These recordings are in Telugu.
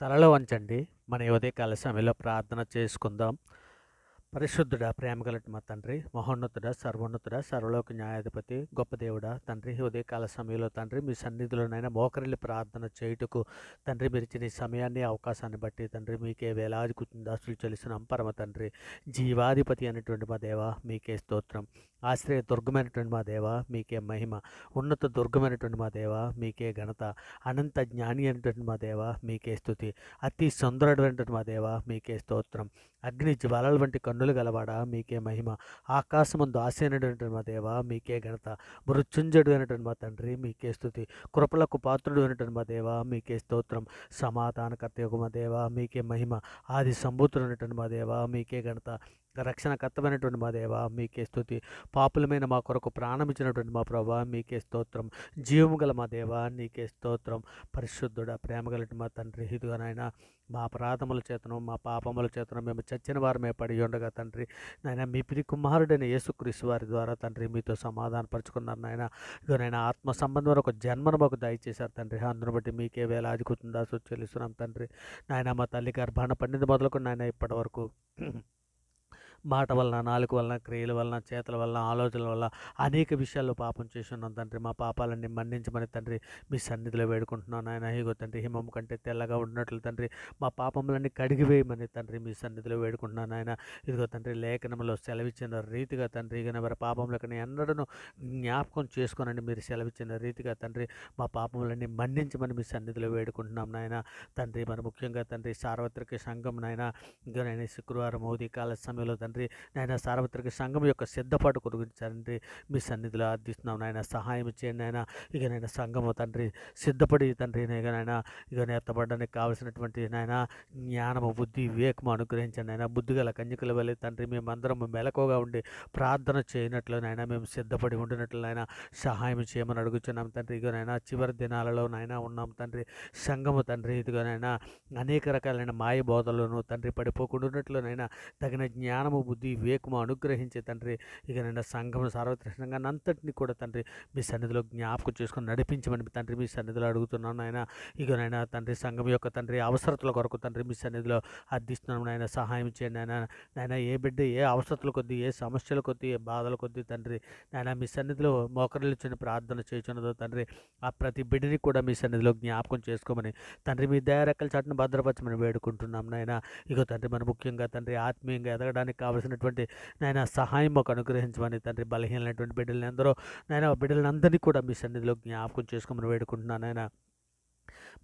తలలో వంచండి. మన ఈ ఉదయకాల సమయంలో ప్రార్థన చేసుకుందాం. పరిశుద్ధుడా, ప్రేమగలటి మా తండ్రి, మహోన్నతుడా, సర్వోన్నతుడా, సర్వలోక న్యాయాధిపతి, గొప్ప దేవుడా, తండ్రి, ఉదయకాల సమయంలో తండ్రి మీ సన్నిధిలోనైనా మోకరిల్లి ప్రార్థన చేయుటకు తండ్రి మీరు ఇచ్చిన ఈ సమయాన్ని అవకాశాన్ని బట్టి తండ్రి మీకే వేలాది కృతజ్ఞతాస్తులు చెల్లిస్తున్నాం. పరమ తండ్రి, జీవాధిపతి అనేటువంటి మా దేవ మీకే స్తోత్రం. ఆశ్రయ దుర్గమైనటువంటి మా దేవ మీకే మహిమ. ఉన్నత దుర్గమైనటువంటి మా దేవ మీకే ఘనత. అనంత జ్ఞాని అనేటువంటి మా దేవ మీకే స్తుతి. అతి సుందరుడైనటువంటి మా దేవ మీకే స్తోత్రం. అగ్ని జ్వాలల వంటి కన్నులు గలవాడా మీకే మహిమ. ఆకాశమందు ఆసీనుడైనటువంటి మా దేవ మీకే ఘనత. మృత్యుంజయుడు అయినటువంటి మా తండ్రి మీకే స్తుతి. కృపలకు పాత్రుడు అయినటువంటి మా దేవ మీకే స్తోత్రం. సమాధానకర్త యొక్క మా దేవ మీకే మహిమ. ఆది సంభూతుడు అయినటువంటి మా దేవ మీకే ఘనత. రక్షణకర్తమైనటువంటి మా దేవ మీకే స్తుతి. పాపులమైన మా కొరకు ప్రాణమిచ్చినటువంటి మా ప్రభా మీకే స్తోత్రం. జీవము గల మా దేవ నీకే స్తోత్రం. పరిశుద్ధుడ, ప్రేమగలటి మా తండ్రి, ఇదిగో నాయన మా అపరాధముల చేతను మా పాపముల చేతను మేము చచ్చిన వారమే పడి ఉండగా తండ్రి, నాయన మీ ప్రియ కుమారుడైన యేసుక్రీస్తు వారి ద్వారా తండ్రి మీతో సమాధానపరుచుకున్నారు నాయన. ఇదిగో నాయన ఆత్మ సంబంధమైన ఒక జన్మను మాకు దయచేశారు తండ్రి. అందును బట్టి మీకే వేలాది కృతజ్ఞతలు చెల్లిస్తున్నాం తండ్రి. నాయన మా తల్లి గర్భాన పండింది మొదలుకొని నాయన ఇప్పటి వరకు మాట వలన, నాలుక వలన, క్రియల వలన, చేతుల వలన, ఆలోచనల వల్ల అనేక విషయాల్లో పాపం చేసి ఉన్నాం తండ్రి. మా పాపాలన్నీ మన్నించమని తండ్రి మీ సన్నిధిలో వేడుకుంటున్నాను నాయన. ఇగో తండ్రి, హిమం కంటే తెల్లగా ఉన్నట్లు తండ్రి మా పాపములన్నీ కడిగివేయమని తండ్రి మీ సన్నిధిలో వేడుకుంటున్నాను నాయన. ఇదిగో తండ్రి, లేఖనంలో సెలవిచ్చిన రీతిగా తండ్రి ఇక ఎవరి పాపములకని ఎన్నడను జ్ఞాపకం చేసుకోనని మీరు సెలవిచ్చిన రీతిగా తండ్రి మా పాపములన్నీ మన్నించమని మీ సన్నిధిలో వేడుకుంటున్నాం నాయన. తండ్రి, మరి ముఖ్యంగా తండ్రి సార్వత్రిక సంఘం నాయన, ఇక నేను శుక్రవారం ఉదయకాల సమయంలో తండ్రి నాయన సార్వత్రిక సంఘం యొక్క సిద్ధపాటు గురించి తండ్రి మీ సన్నిధిలో అర్థిస్తున్నాం నాయన. సహాయం చేయండి నాయన. ఇక నేను సంఘము తండ్రి సిద్ధపడి తండ్రి ఇక నాయన ఇక ఎత్తబడడానికి కావలసినటువంటి నాయన జ్ఞానము, బుద్ధి, వివేకము అనుగ్రహించండి నాయన. బుద్ధిగల కన్యకల వల్ల తండ్రి మేమందరం మెలకుగా ఉండి ప్రార్థన చేయనట్లు నాయన మేము సిద్ధపడి ఉండినట్లు నాయన సహాయం చేయమని అడుగుతున్నాం తండ్రి. ఇక నాయన చివరి దినాలలో నాయన ఉన్నాం తండ్రి. సంఘము తండ్రి ఇదిగోనైనా అనేక రకాలైన మాయ బోధలను తండ్రి పడిపోకుండానట్లునైనా తగిన జ్ఞానము, బుద్ధి, వివేకము అనుగ్రహించే తండ్రి ఇక నేను సంఘం సార్వత్రికంగా అంతటిని కూడా తండ్రి మీ సన్నిధిలో జ్ఞాపకం చేసుకొని నడిపించమని తండ్రి మీ సన్నిధిలో అడుగుతున్నాను నాయన. ఇక నైనా తండ్రి సంఘం యొక్క తండ్రి అవసరతల కొరకు తండ్రి మీ సన్నిధిలో అర్థిస్తున్నాను నాయన. సహాయం చేయండి నాయన. నాయన ఏ బిడ్డ ఏ అవసరతల కొద్దీ, ఏ సమస్యల కొద్దీ, ఏ బాధల కొద్దీ తండ్రి నాయన మీ సన్నిధిలో మోకరిల్లుచుని ప్రార్థన చేయుచున్నదో తండ్రి ఆ ప్రతి బిడ్డని కూడా మీ సన్నిధిలో జ్ఞాపకం చేసుకోమని తండ్రి మీ దయారెక్కల చాటును భద్రపరచమని వేడుకుంటున్నాం నాయన. ఇగో తండ్రి, మన ముఖ్యంగా తండ్రి ఆత్మీయంగా ఎదగడానికి కావలసినటువంటి నాయన సహాయం మాకు అనుగ్రహించమని తండ్రి బలహీనమైనటువంటి బిడ్డలని ఎందరో నాయన బిడ్డలందరినీ కూడా మీ సన్నిధిలో జ్ఞాపకం చేసుకోమని వేడుకుంటున్నాను నాయన.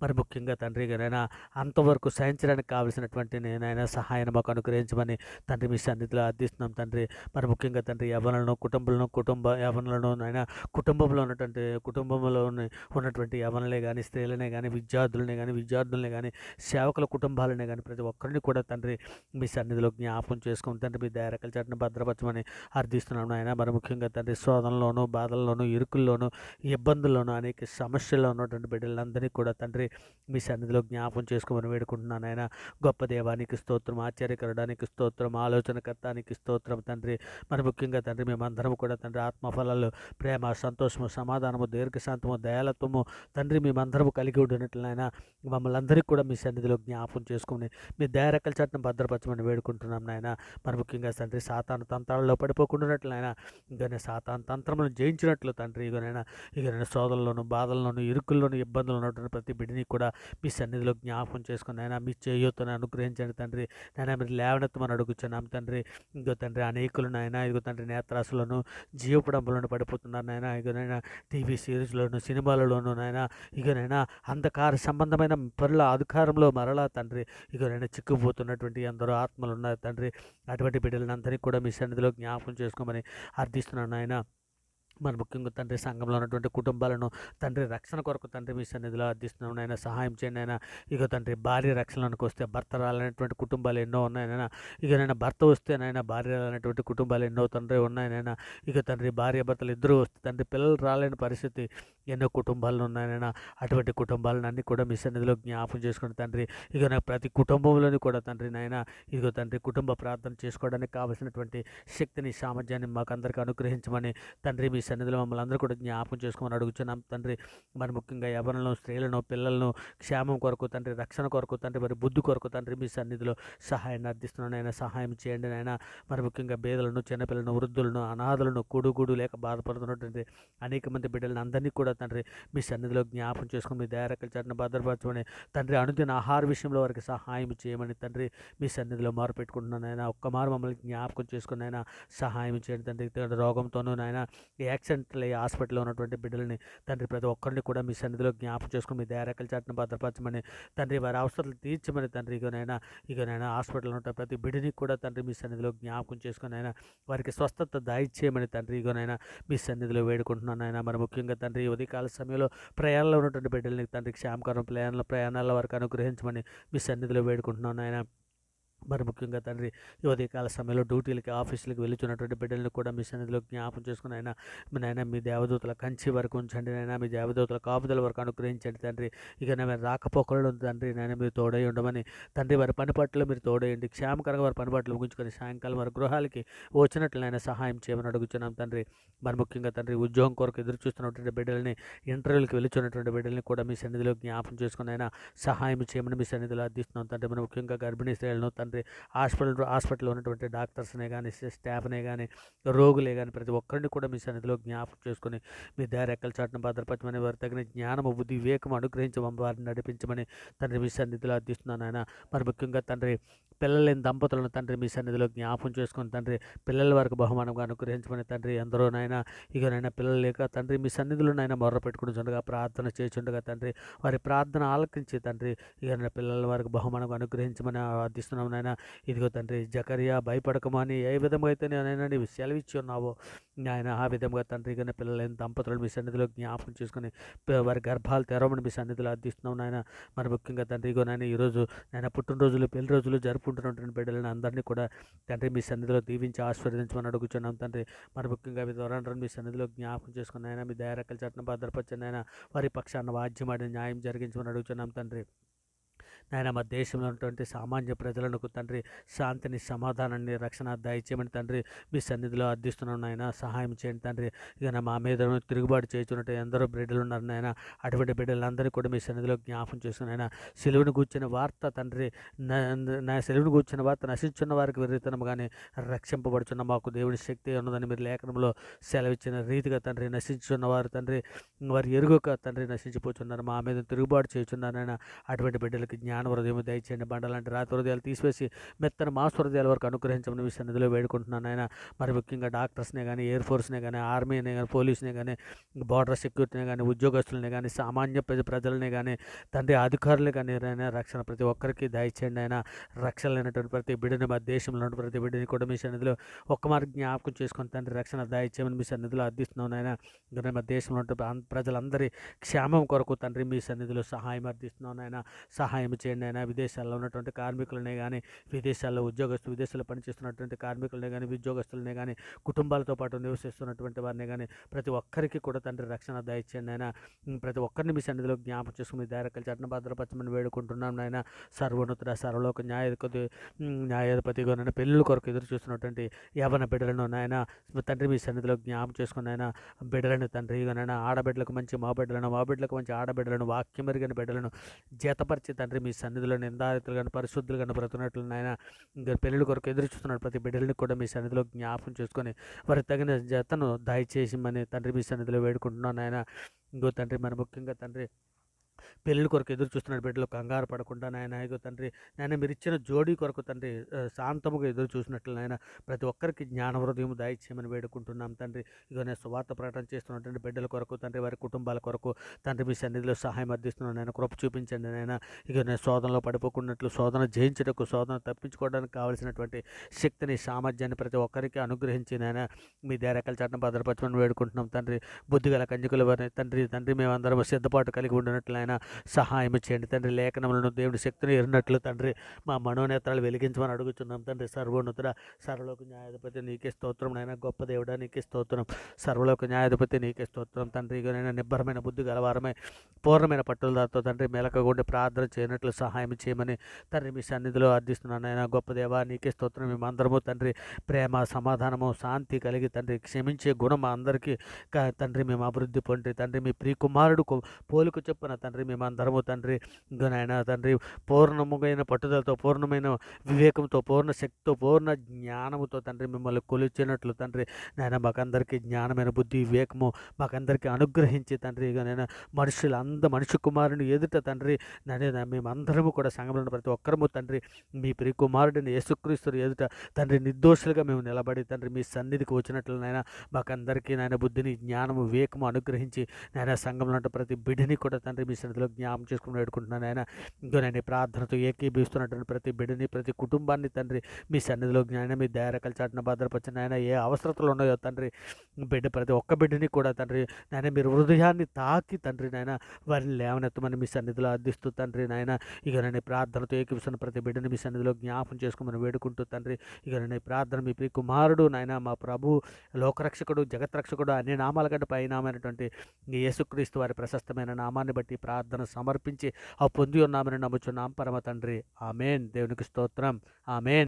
మరి ముఖ్యంగా తండ్రి గారైనా అంతవరకు సహించడానికి కావలసినటువంటి నేనైనా సహాయాన్ని మాకు అనుగ్రహించమని తండ్రి మీ సన్నిధిలో అర్థిస్తున్నాం తండ్రి. మరి ముఖ్యంగా తండ్రి యవనులను, కుటుంబ యవనులను అయినా కుటుంబంలో ఉన్నటువంటి యవనులే కానీ, స్త్రీలనే కానీ, విద్యార్థులనే కానీ, సేవకుల కుటుంబాలనే కానీ ప్రతి ఒక్కరిని కూడా తండ్రి మీ సన్నిధిలో జ్ఞాపకం చేసుకుని తండ్రి మీ దయారెక్కల చాటును భద్రపరచమని అర్థిస్తున్నాం నాయన. మరి ముఖ్యంగా తండ్రి శోధనలోను, బాధల్లోను, ఇరుకుల్లోను, ఇబ్బందుల్లోను, అనేక సమస్యల్లో ఉన్నటువంటి బిడ్డలందరినీ కూడా తండ్రి మీ సన్నిధిలో జ్ఞాపకం చేసుకోమని వేడుకుంటున్నాను ఆయన. గొప్ప దేవానికి స్తోత్రం, ఆశ్చర్యకరడానికి స్తోత్రం, ఆలోచనకర్తానికి స్తోత్రం తండ్రి. మరి ముఖ్యంగా తండ్రి మేమందరం కూడా తండ్రి ఆత్మఫలాలు, ప్రేమ, సంతోషము, సమాధానము, దీర్ఘశాంతము, దయాలత్వము తండ్రి మేమందరము కలిగి ఉండినట్లయినా మమ్మల్ని అందరికీ కూడా మీ సన్నిధిలో జ్ఞాపకం చేసుకుని మీ దయారెక్కల చాటును భద్రపరచమని వేడుకుంటున్నాం నాయన. మరి ముఖ్యంగా తండ్రి సాతాను తంత్రాలలో పడిపోకుండానట్లయినా ఇకనే సాతాను తంత్రములను జయించినట్లు తండ్రి ఇక సోదరుల్లోను, బాధల్లోను, ఇరుకుల్లోను, ఇబ్బందులు ఉన్నటువంటి ప్రతి బిడ్డని కూడా మీ సన్నిధిలో జ్ఞాపకం చేసుకుని అయినా మీ చేయూతను అనుగ్రహించండి తండ్రి. నైనా మీరు లేవనెత్తమని అడుగుచున్నాం తండ్రి. ఇగో తండ్రి అనేకులు నాయన ఇగో తండ్రి నేత్రాసులను, జీవపడంబులను పడిపోతున్నారు నాయన. ఇగనైనా టీవీ సిరీస్లోను, సినిమాలలోను నాయన ఇగనైనా అంధకార సంబంధమైన పనుల అధికారంలో మరలా తండ్రి ఇగనైనా చిక్కుపోతున్నటువంటి ఎందరో ఆత్మలు ఉన్నారు తండ్రి. అటువంటి బిడ్డలందరినీ కూడా మీ సన్నిధిలో జ్ఞాపకం చేసుకోమని అర్థిస్తున్నాను నాయన. మరి ముఖ్యంగా తండ్రి సంఘంలో ఉన్నటువంటి కుటుంబాలను తండ్రి రక్షణ కొరకు తండ్రి మీ సన్నిధిలో అర్థిస్తున్నాం నాయన. సహాయం చేయండి అయినా. ఇక తండ్రి భార్య రక్షణకు వస్తే భర్త రాలనేటువంటి కుటుంబాలు ఎన్నో ఉన్నాయనైనా. ఇక నైనా భర్త వస్తేనైనా భార్య రాలనేటువంటి కుటుంబాలు ఎన్నో తండ్రి ఉన్నాయనైనా. ఇక తండ్రి భార్య భర్తలు ఇద్దరు వస్తే తండ్రి పిల్లలు రాలేని పరిస్థితి ఎన్నో కుటుంబాలు ఉన్నాయనైనా. అటువంటి కుటుంబాలను అన్నీ కూడా మీ సన్నిధిలో జ్ఞాపకం చేసుకుని తండ్రి ఇక నా ప్రతి కుటుంబంలోని కూడా తండ్రి నాయన ఇదిగో తండ్రి కుటుంబ ప్రార్థన చేసుకోవడానికి కావలసినటువంటి శక్తిని, సామర్థ్యాన్ని మాకు అందరికీ అనుగ్రహించమని తండ్రి మీ సన్నిధిలో మమ్మల్ని అందరూ కూడా జ్ఞాపకం చేసుకోమని అడుగుచున్నాం తండ్రి. మరి ముఖ్యంగా యవ్వనులను, స్త్రీలను, పిల్లలను క్షేమం కొరకు తండ్రి, రక్షణ కొరకు తండ్రి, మరి బుద్ధి కొరకు తండ్రి మీ సన్నిధిలో సహాయాన్ని అర్థిస్తున్నాను నాయన. సహాయం చేయండి నాయన. మరి ముఖ్యంగా పేదలను, చిన్నపిల్లలను, వృద్ధులను, అనాథలను, కూడు లేక బాధపడుతున్నటువంటి అనేక మంది బిడ్డలను అందరినీ కూడా తండ్రి మీ సన్నిధిలో జ్ఞాపకం చేసుకుని మీ దయారెక్కల చాటున భద్రపరచమని తండ్రి, అనుదిన ఆహార విషయంలో వారికి సహాయం చేయమని తండ్రి మీ సన్నిధిలో పెట్టుకుంటున్నాను నాయన. ఒక్కమారు మమ్మల్ని జ్ఞాపకం చేసుకుని నాయన సహాయం చేయండి తండ్రి. రోగంతోనూ నాయన యాక్సిడెంట్లు అయ్యి హాస్పిటల్లో ఉన్నటువంటి బిడ్డలని తండ్రి ప్రతి ఒక్కరిని కూడా మీ సన్నిధిలో జ్ఞాపకం చేసుకుని మీ దయారెక్కల చాటున భద్రపరచమని తండ్రి, వారి అవసరాలు తీర్చమని తండ్రి. ఇకనైనా హాస్పిటల్లో ఉన్న ప్రతి బిడ్డని కూడా తండ్రి మీ సన్నిధిలో జ్ఞాపకం చేసుకుని అయినా వారికి స్వస్థత దయచేయమని తండ్రి ఇగోనైనా మీ సన్నిధిలో వేడుకుంటున్నాను ఆయన. మరి ముఖ్యంగా తండ్రి ఉదయకాల సమయంలో ప్రయాణంలో ఉన్నటువంటి బిడ్డల్ని తండ్రి క్షేమకరం ప్రయాణాల వరకు అనుగ్రహించమని మీ సన్నిధిలో వేడుకుంటున్నాను ఆయన. మరి ముఖ్యంగా తండ్రి ఈ ఉదయకాల సమయంలో డ్యూటీలకి, ఆఫీసులకి వెళుతున్నటువంటి బిడ్డలను కూడా మీ సన్నిధిలో జ్ఞాపం చేసుకుని అయినా నాయన మీ దేవదూతల కంచి వరకు ఉంచండి నాయన. మీ దేవదూతల కాపుదల వరకు అనుగ్రహించండి తండ్రి. ఇక నేను రాకపోకలు తండ్రి నాయన మీరు తోడై ఉండమని తండ్రి, వారి పని పట్ల మీరు తోడేయండి. క్షేమకరంగా వారి పని పట్ల ముగించుకొని సాయంకాలం వారి గృహాలకి వచ్చినట్లు నాయన సహాయం చేయమని అడుగుతున్నాం తండ్రి. మరి ముఖ్యంగా తండ్రి ఉద్యోగం కొరకు ఎదురు చూస్తున్నటువంటి బిడ్డలని, ఇంటర్వ్యూలకు వెళుతున్నటువంటి బిడ్డలని కూడా మీ సన్నిధిలో జ్ఞాపం అయినా సహాయం చేయమని మీ సన్నిధిలో అర్థిస్తున్నాం తండ్రి. మరి ముఖ్యంగా గర్భిణీ స్త్రీలను తండ్రి, హాస్పిటల్లో ఉన్నటువంటి డాక్టర్స్నే కానీ, స్టాఫ్నే కానీ, రోగులే కానీ ప్రతి ఒక్కరిని కూడా మీ సన్నిధిలో జ్ఞాపకం చేసుకుని మీ రెక్కల చాటును భద్రపరచమని, వారి తగిన జ్ఞానము, బుద్ధి, వివేకం అనుగ్రహించి వారిని నడిపించమని తండ్రి మీ సన్నిధిలో అర్థిస్తున్నాను ఆయన. మరి ముఖ్యంగా తండ్రి పిల్లలు లేని దంపతులను తండ్రి మీ సన్నిధిలో జ్ఞాపకం చేసుకుని తండ్రి పిల్లల వరకు బహుమానంగా అనుగ్రహించమని తండ్రి. ఎందరో నాయన ఇకనైనా పిల్లలు లేక తండ్రి మీ సన్నిధిలో నాయన మొర్ర పెట్టుకుంటుండగా, ప్రార్థన చేస్తుండగా తండ్రి వారి ప్రార్థన ఆలకించి తండ్రి ఇకనైనా పిల్లల వరకు బహుమానంగా అనుగ్రహించమని అర్థిస్తున్నాం నాయన. ఇదిగో తండ్రి జకరియా భయపడకమని ఏ విధంగా అయితే నేనైనా నీవు సెలవిచ్చి ఉన్నావో ఆయన ఆ విధంగా తండ్రి కానీ పిల్లలైన దంపతులు మీ సన్నిధిలో జ్ఞాపకం చేసుకుని వారి గర్భాలు తెరవమని మీ సన్నిధిలో అర్థిస్తున్నాం నాయన. మరి ముఖ్యంగా తండ్రి ఇగో నాయన ఈరోజు నాయన పుట్టినరోజులు, పెళ్లి రోజులు జరుపుకుంటున్నటువంటి బిడ్డలను అందరినీ కూడా తండ్రి మీ సన్నిధిలో దీవించి ఆశీర్వదించమని అడుగుతున్నాం తండ్రి. మరి ముఖ్యంగా మీ ద్వారా మీ సన్నిధిలో జ్ఞాపకం చేసుకుని ఆయన మీ దయారెక్కల చాటున భద్రపరచండి ఆయన. వారి పక్షాన వాద్యమాడి న్యాయం జరిగించమని అడుగుతున్నాం తండ్రి. నాయన మా దేశంలో ఉన్నటువంటి సామాన్య ప్రజలకు తండ్రి శాంతిని, సమాధానాన్ని, రక్షణ దయచేయమని తండ్రి మీ సన్నిధిలో అర్థిస్తున్నాం నాయన. సహాయం చేయండి తండ్రి. ఇక మా మీద తిరుగుబాటు చేస్తున్నట్టు ఎందరో బిడ్డలు ఉన్నారు నాయన. అటువంటి బిడ్డలందరినీ కూడా మీ సన్నిధిలో జ్ఞాపం చేసుకుని ఆయన సిలువను కూర్చున్న వార్త తండ్రి నా సిలువను కూర్చున్న వార్త నశించున్న వారికి విరుతనం కానీ రక్షింపబడుచున్న మాకు దేవుని శక్తి ఉన్నదని మీరు లేఖనంలో సెలవిచ్చిన రీతిగా తండ్రి నశించున్న వారు తండ్రి వారు ఎరుగక తండ్రి నశించిపోతున్నారు. మా మీద తిరుగుబాటు చేస్తున్నారైనా అటువంటి బిడ్డలకి జ్ఞాన హృదయం దయచేయండి. బండలాంటి రాతి హృదయాలు తీసివేసి మెత్తన మాస్ హృదయాల వరకు అనుగ్రహించమని మీ సన్నిధిలో వేడుకుంటున్నాను ఆయన. మరి ముఖ్యంగా డాక్టర్స్నే కానీ, ఎయిర్ ఫోర్స్నే కానీ, ఆర్మీనే కానీ, పోలీసునే కానీ, బార్డర్ సెక్యూరిటీనే కానీ, ఉద్యోగస్తులనే కానీ, సామాన్య ప్రజలనే కానీ తండ్రి అధికారులే కానీ రక్షణ ప్రతి ఒక్కరికి దయచేయండి ఆయన. రక్షణ లేనటువంటి ప్రతి బిడ్డని, మా దేశంలో ఉన్న ప్రతి బిడ్డని కూడా మీ సన్నిధిలో ఒక్క మార్గం జ్ఞాపకం చేసుకొని తండ్రి రక్షణ దయచేయమని మీ సన్నిధిలో అర్థిస్తున్నాను ఆయన. మా దేశంలో ఉన్న ప్రజలందరి క్షేమం కొరకు తండ్రి మీ సన్నిధిలో సహాయం అర్థిస్తున్నాను ఆయన. సహాయం చేయండి అయినా. విదేశాల్లో ఉన్నటువంటి కార్మికులనే కానీ, విదేశాల్లో విదేశాల్లో పనిచేస్తున్నటువంటి కార్మికులనే కానీ, ఉద్యోగస్తులనే కానీ, కుటుంబాలతో పాటు నివసిస్తున్నటువంటి వారిని కానీ ప్రతి ఒక్కరికి కూడా తండ్రి రక్షణ దయచేయండి ఆయన. ప్రతి ఒక్కరిని మీ సన్నిధిలో జ్ఞాపకం చేసుకుని దయారెక్కల చాటున భద్రపరచమని వేడుకుంటున్నాం నాయన. సర్వోన్నతుడ, సర్వలోక న్యాయాధిపతిగా నన్ను పెళ్ళిళ్ళ కొరకు ఎదురు చూస్తున్నటువంటి యవ్వన బిడ్డలను నాయన తండ్రి మీ సన్నిధిలో జ్ఞాపకం చేసుకుని ఆయన బిడ్డలను తండ్రి నాయన ఆడబిడ్డలకు మంచి మా బిడ్డలకు మంచి ఆడబిడ్డలను, వాక్యం మెరుగని బిడ్డలను జతపరిచి తండ్రి మీ సన్నిధిలో నిందారితులు కానీ, పరిశుద్ధులు కానీ బ్రతున్నట్లు నాయన ఇంకా పెళ్ళిళ్ళ కొరకు ఎదురు చూస్తున్న ప్రతి బిడ్డలని కూడా మీ సన్నిధిలో జ్ఞాపకం చేసుకొని వారికి తగిన జతను దయచేసి తండ్రి మీ సన్నిధిలో వేడుకుంటున్నాను నాయన. ఇంకో తండ్రి మరి ముఖ్యంగా తండ్రి పెళ్ళిళ్ళ కొరకు ఎదురు చూస్తున్న బిడ్డలు కంగారు పడకుండా నాయన ఇగో తండ్రి నాయన మీరు ఇచ్చిన జోడీ కొరకు తండ్రి శాంతముగా ఎదురు చూసినట్లు నాయన ప్రతి ఒక్కరికి జ్ఞాన హృదయం దయచేయమని వేడుకుంటున్నాం తండ్రి. ఇగో నేను సువార్త ప్రకటన చేస్తున్నటువంటి బిడ్డల కొరకు తండ్రి వారి కుటుంబాల కొరకు తండ్రి మీ సన్నిధిలో సహాయం అందిస్తున్నాను నాయన. కృప చూపించండి నాయన. ఇక నేను శోధనలో పడిపోకున్నట్లు, శోధన జయించటకు, శోధన తప్పించుకోవడానికి కావాల్సినటువంటి శక్తిని, సామర్థ్యాన్ని ప్రతి ఒక్కరికి అనుగ్రహించి నాయన మీ దయారెక్కల చాటున భద్రపరచమని వేడుకుంటున్నాం తండ్రి. బుద్ధిగల కంజకుల వారిని తండ్రి మేమందరం సిద్ధపాటు కలిగి ఉండినట్లు ఆయన నాయన సహాయం చేయండి తండ్రి. లేఖనములను దేవుడి శక్తిని ఎరినట్లు తండ్రి మా మనోనేత్రాలు వెలిగించమని అడుగుచున్నాం తండ్రి. సర్వోన్నతుడ సర్వలోక న్యాయాధిపతి నీకే స్తోత్రం నాయన. గొప్ప దేవుడా నీకే స్తోత్రం. సర్వలోక న్యాయాధిపతి నీకే స్తోత్రం తండ్రి. ఇకనైనా నిబ్బరమైన బుద్ధి గలవారమై పూర్ణమైన పట్టుదలతో తండ్రి మెలకగుండి ప్రార్థన చేయనట్లు సహాయం చేయమని తండ్రి మీ సన్నిధిలో అర్థిస్తున్నాను నాయన. గొప్ప దేవా నీకే స్తోత్రం. మేమందరము తండ్రి ప్రేమ సమాధానము శాంతి కలిగి తండ్రి క్షమించే గుణం అందరికీ తండ్రి మేము అభివృద్ధి పొంది తండ్రి మీ ప్రియకుమారుడు పోలిక చొప్పున తండ్రి మేమందరము తండ్రి నాయన తండ్రి పూర్ణమైన పట్టుదలతో పూర్ణమైన వివేకంతో పూర్ణ శక్తితో పూర్ణ జ్ఞానముతో తండ్రి మిమ్మల్ని కొలిచినట్లు తండ్రి నాయన మాకందరికీ జ్ఞానమైన బుద్ధి వివేకము మాకందరికీ అనుగ్రహించి తండ్రి ఇక నేను మనిషి కుమారుని ఎదుట తండ్రి నాయన మేమందరము కూడా సంఘంలో ప్రతి ఒక్కరము తండ్రి మీ ప్రియ కుమారుడిని యేసుక్రీస్తు ఎదుట తండ్రి నిర్దోషులుగా మేము నిలబడి తండ్రి మీ సన్నిధికి వచ్చినట్లు నాయన మాకందరికీ నాయన బుద్ధిని జ్ఞానము వివేకము అనుగ్రహించి నాయన సంఘంలో ఉన్న ప్రతి బిడ్డని కూడా తండ్రి మీ సన్నిధిలో జ్ఞాపం చేసుకుని వేడుకుంటున్నాను నాయన. ఇంకో నేను ప్రార్థనతో ఏకీభవిస్తున్నటువంటి ప్రతి బిడ్డని ప్రతి కుటుంబాన్ని తండ్రి మీ సన్నిధిలో జ్ఞానం మీ దయారకల చాటున భద్రపరిచిన నాయన. ఏ అవసరతలు ఉన్నాయో తండ్రి ప్రతి ఒక్క బిడ్డని కూడా తండ్రి నాయన మీరు హృదయాన్ని తాకి తండ్రి నాయన వారిని లేవనెత్తమని మీ సన్నిధిలో అర్థిస్తూ తండ్రి నాయన. ఇక నేను ప్రార్థనతో ఏకీభవిస్తున్న ప్రతి బిడ్డని మీ సన్నిధిలో జ్ఞాపం చేసుకోమని వేడుకుంటూ తండ్రి ఇక నేను ప్రార్థన మీ ప్రియ కుమారుడు నాయన మా ప్రభు లోకరక్షకుడు జగత్రక్షకుడు అన్ని నామాల కంటే పైనామైనటువంటి యేసుక్రీస్తు వారి ప్రశస్తమైన నామాన్ని బట్టి ప్రార్థన సమర్పించి ఆ పొంది ఉన్నామని నమ్ముచున్నాం పరమ తండ్రి. ఆమెన్. దేవునికి స్తోత్రం. ఆమెన్.